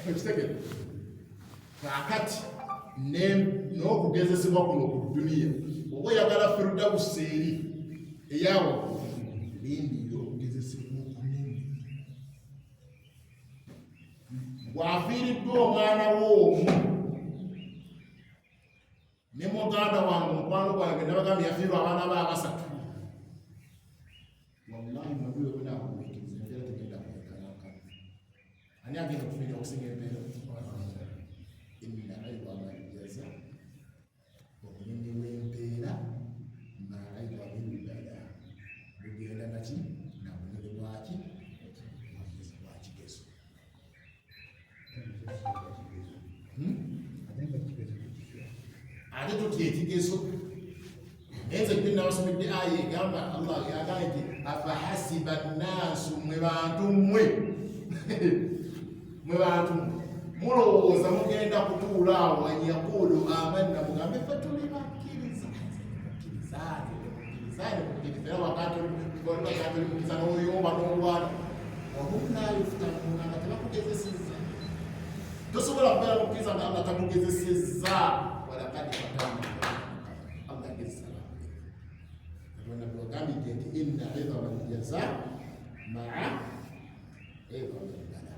Ekitegere kakati n'okugezesebwa kuno ku duniya oba oyagala Firdausi eri eyawo lindiira okugezesebwa okunene. Bw'afiiriddwa omwana wo omu ne muganda wange mukwano gwange nabagambye yafiirwa abaana be abasatu, wallahi mubiro binakuwikiriza embeera tegenda kulekanakana. Ani agenda okufiira okusinga embeera? Inna aidha maljaza omunene w'empeera ma aidha bilbala bugenda naki na bunene bwaki bwa kigezo. Ate tutya ekigezo enze gye nabasomedde aya egamba Allah yagamba nti afahasiba nnaasu mwe bantu mmwe mwe bantu mulowooza mugenda kutuula awo anyakulu amanna mugambe ffe tuli bakkiriza. Mukkiriza wakati mukkiriza n'oyomba n'olwana wahum la yuftanuuna nga tebakugezesezza. Tosobola kubeera mukkiriza nga Allah takugezesezza. Walaqad fatanna Allah agezesa nabbi wagambye nti inna idhama aljaza maa idhama albala.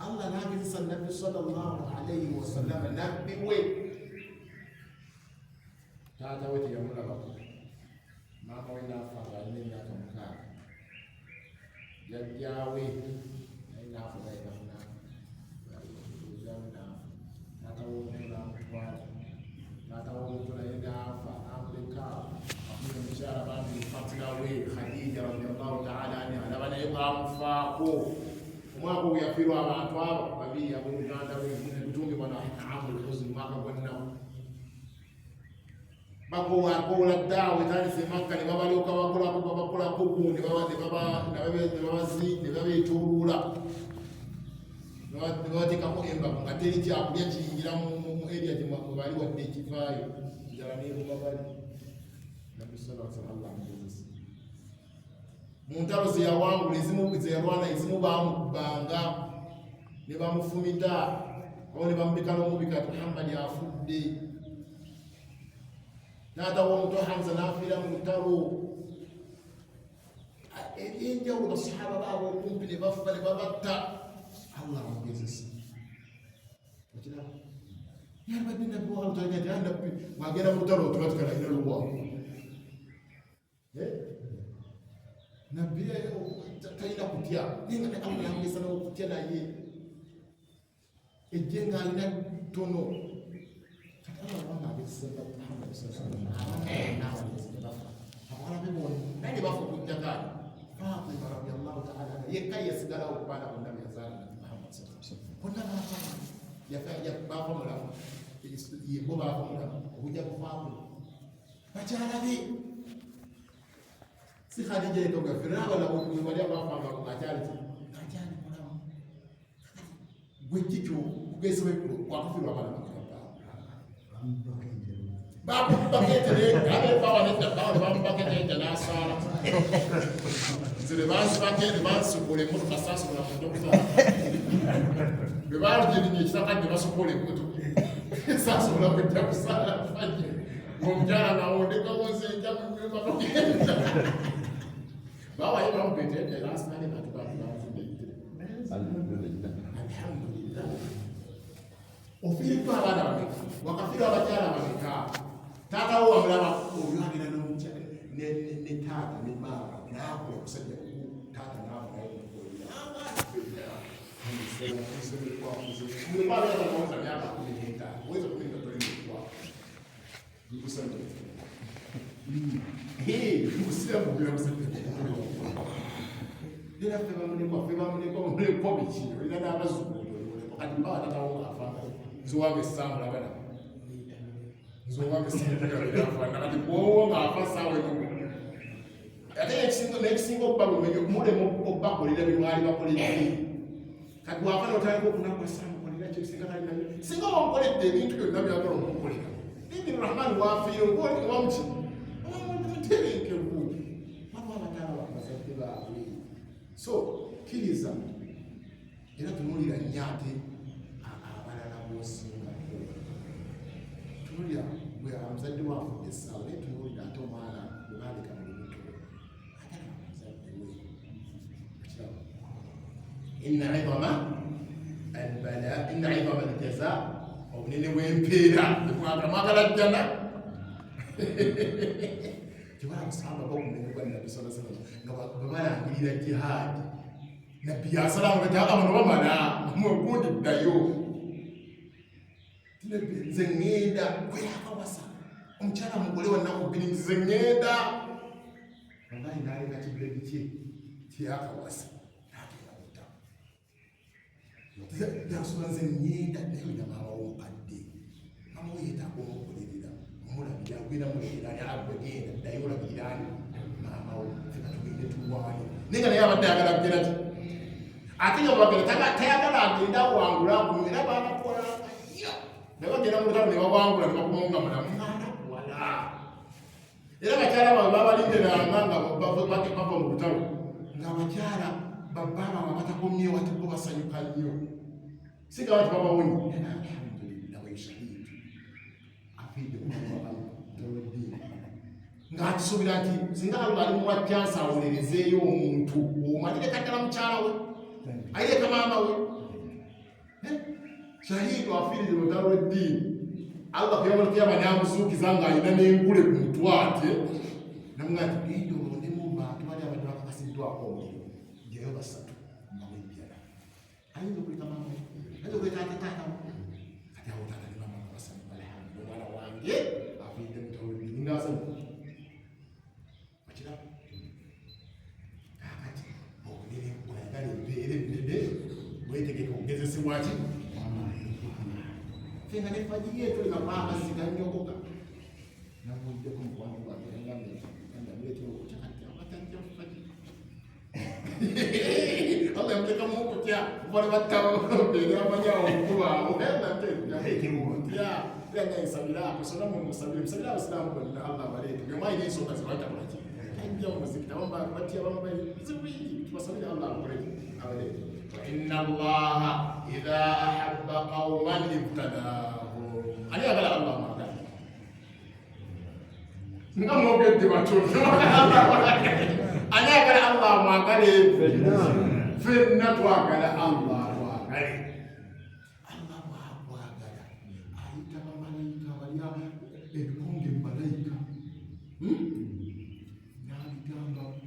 Allah nagezesa nabbi sallallahu alayhi wa sallam, nabbi we taata we teyamulabako, maama we naafa ng'alina emyaka 6, jjajjaawe naye naafa gayenafuna taata w'omuntu n'amutwala, taata w'omuntu naye naafa n'amuleka afuna omukyala bambi Fatima we Khadija radiyallahu ta'ala anha, alaba naye bwamufaako. Omwaka ogwo yafiirwa abantu abo babiri abooluganda lwe gutungibwa naamul huzni, mwaka gwennaku bakowakoola ddaawe tandise Makka ne babalyoka babakolako gundi ne babeetooloola ne babateekako embago nga teri kyakulya kiyingira mu area gye bali wadde ekivaayo njala neeruma bali. Nabbi sallallahu alaihi wasallam amugezesa mu ntalo ze yawangula ezimu ze yalwana ezimu baamubbanga ne bamufumita oba ne bamubika n'omubika ati Muhammad afudde. Taata w'omuto Hamza n'afiira mu lutalo. Ebyenjawulo basahaba baabo okumpi ne bafa ne babatta. Allah amugezesa. Okiraba yabadde nabbi wa Allah tagenda nti nabbi bw'agenda mu lutalo tuba tukalayira luwa. Nabbi talina kutya naye nga Allah yamugezesa n'okutya naye ejje ng'alina ttono. Kati Allah wanga agezesa Muhammad sallallahu alaihi wasallam abawala be bonna ne bafa okujjakaali. Fatima radiyallahu ta'ala anha yekka yasigalawo okubaana bonna be yazaala Nabbi Muhammad sallallahu alaihi wasallam, bonna baafa mulamu, bo baafa mulamu, obujja buvaamu bakyala be. Si Khadija yekka gaffe n'abala bali abaafanga ng'akyali mulamu. Gwe kikyo kugezebwa kwakufiirwa abaana baketele bamubakete n'asaala nzire bansibakende bansukula emmotoka saasubula kudokusa bwe baalugerinya ekitakadde basukula emmotoka saasubula kujja kusaala fajje ng'omukyala ng'awondekawoze enja mu nnyumba togenda bawaye bamupetete n'asaale natubaanzidde. Alhamdulillah. Ofiiriddwa abaana bameka, wakafiirwa abakyala bameka. Taata wo wamulaba olwagera n'omukyala ne taata ne maama n'akola omusajja taata n'amunaye Nzuwaga essangu labana nzuwaga essangu yafana kati bw'owo ng'afa ssaawa emu ate n'ekisinga okuba lumenya okumulemu okuba bakolera bimwali bakolera kati bwafana otandika okunakwasa mukolera kyo singa kali nabyo singa bamukoledde ebintu byonna byagala okukolera Idi Rahman wafiire owamuki omutebenkevu baba abatala bakazadde baabwe so kkiriza era tunuulira nnyo ate abalala b'osingako tunuulira gwe omuzadde wafudde essaawa naye tunuulira ate omwana bwe baaleka mu lubuto atala omuzadde we kirabo inna idama albala inna idama aljaza obunene bw'empeera mwagala jjana tebala musamba bakumenyebwa nabbi sallallahu alaihi wasallam nga bwebalangirira jihaadi nabbi yasalamu kati abano bamala mugundi ddayo nze ŋŋenda gweyakawasa omukyala mugole wa nnaku bbiri nze ŋŋenda omanyi naaleka kibuledi kye kyeyakawasa nateeramuta yasoba nze ŋŋenda naye oyinamaabawo mukadde amawo yeetaaga omukolerera omulabira agenda muleerani agwe genda ddayo olabirani maamawo fena tugende tulwane naye nga naye abadde ayagala kugenda ki ate nga bagenda tayagala agenda awangula era banakola naye bagenda mu lutalo ne bawangula ne bakumonga mulamu wala era bakyala bawe babalindiranga nga bava mu lutalo ng'abakyala babbaabanga batakomye watiko basanyuka nnyo siga bati babawonyi alhamdulillah waishahidi afiide kumaabaoloddiini ng'akisuubira nti singa Allah ali muwa kyansi awolerezeeyo omuntu omalireka ddala mukyala we ayireka maama we shahidu afiirire olutalo lw'eddiini Allah kuyamala kuyaba n'amuzuukiza ng'alina n'engule ku mutwe ate namugaa nti genda olondemu mu bantu bali abadde bakakasiddwako omuliro njayo basatu nga wejjala ayinza okuleka maama we ayinza okuleka ate taata we kati awo taata ne maama basatu alhamdulillah omwana wange afiiridde mu lutalo lw'eddiini ng'asanyuka bakiraba kakati obunene oyagala embeera ennene weetegeka okugezesebwa ki fenga ne fajiri yetu likamaa amazzi ganyogoga namuddeko mukwano gwange ngamulekera okukyakatya abatajja fajiri Allah yamutekamu okutya bali battawo mbeera amanyawo okubaawo nsabira akusona mumusabire musabire abasiraamu bonna Allah baleete bemwayi n'ensonga zebatakolaki ajja mumuzikita batya bamubali zibingi tubasabire Allah abaleete وإن الله إذا أحب قوما ابتلاهم أنا أقول الله ما قال نعم وبيت باتون أنا أقول الله ما قال في النتوى قال الله ما قال الله ما قال أيت ملايكة ويا إنكم الملايكة نعم جامع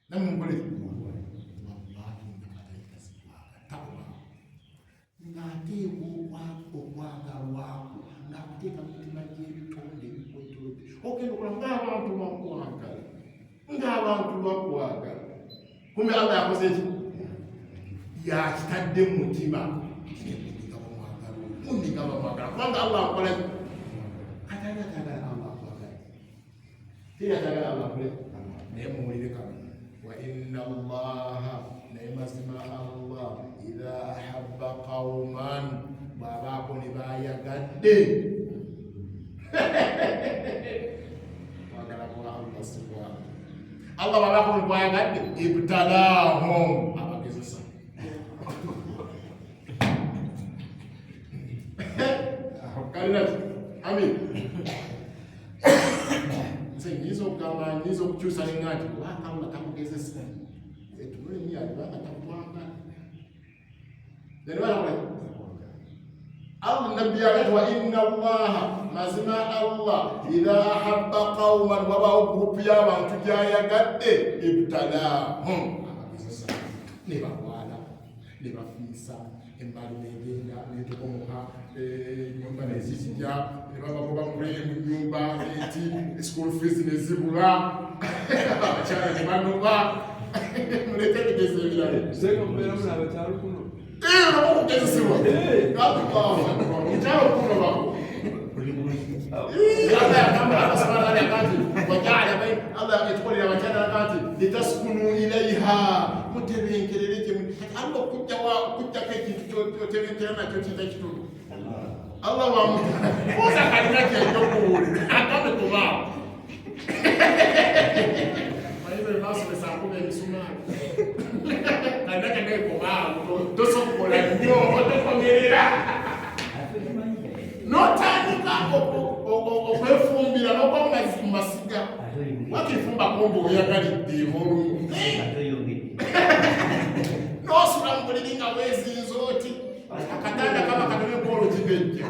namwe wallahi namalaika sikwaga ng'ateebwa okwagalwako ng'akuteeka mu mitima gy'ebitonde ebikwetolodde ogenda okola ng'abantu bakwagala ng'abantu bakwagala kumbe Allah yakoze ki yakitadde mu mutima mundinga bamwagala kubanga Allah akola atali atagala Allah akwagala teri atagala Allah akole naye muwulire kano wa inna Allaha naye mazima Allah idha ahabba qauman bw'abaako ne bayagadde kwagala kwa Allah subhanahu Allah bw'abaako ne bayagadde ibtalahum abagezesa kalina amin nze nyiza okugamba nyiza okukyusa nenga nti kubanga Allah tamugezesa etunule myali banga tamutwanga nenibalakola Allah nabbi agati wa inna Allaha mazima Allah idha ahabba qauman wabawo gurupu y'abantu gyayagadde ibtalahum abagezesa nebawala nebafiisa embali negenda netukomoka nyumba nezikija nebabagoba muleye mu nyumba eti school fees nezibula abakyala nebanoba muleke bigeze ebirala seka mubeera muna abakyalo kuno nabokugezesebwa mukyalo kuno bako Allah yagamba subhanahu wa ta'ala wajaala Allah yatukolera abakyala nti litaskunu ilaiha mutebenkerere gye Allah okujjako ekintu kyotebenkera nakyo kiza kitundu Allah wamuoza kalina kyenjokuwulira agambe kubaawo aibe basomesa akuba ebisumaali kalina kenekubaawo tosobola nnyo otokomerera notandika okwefumbira nokuba mu masiga wakifumba kumba oyagalidde olumu nosula mu buliri nga weezinza oti akatanda kaba katone kwolugibejja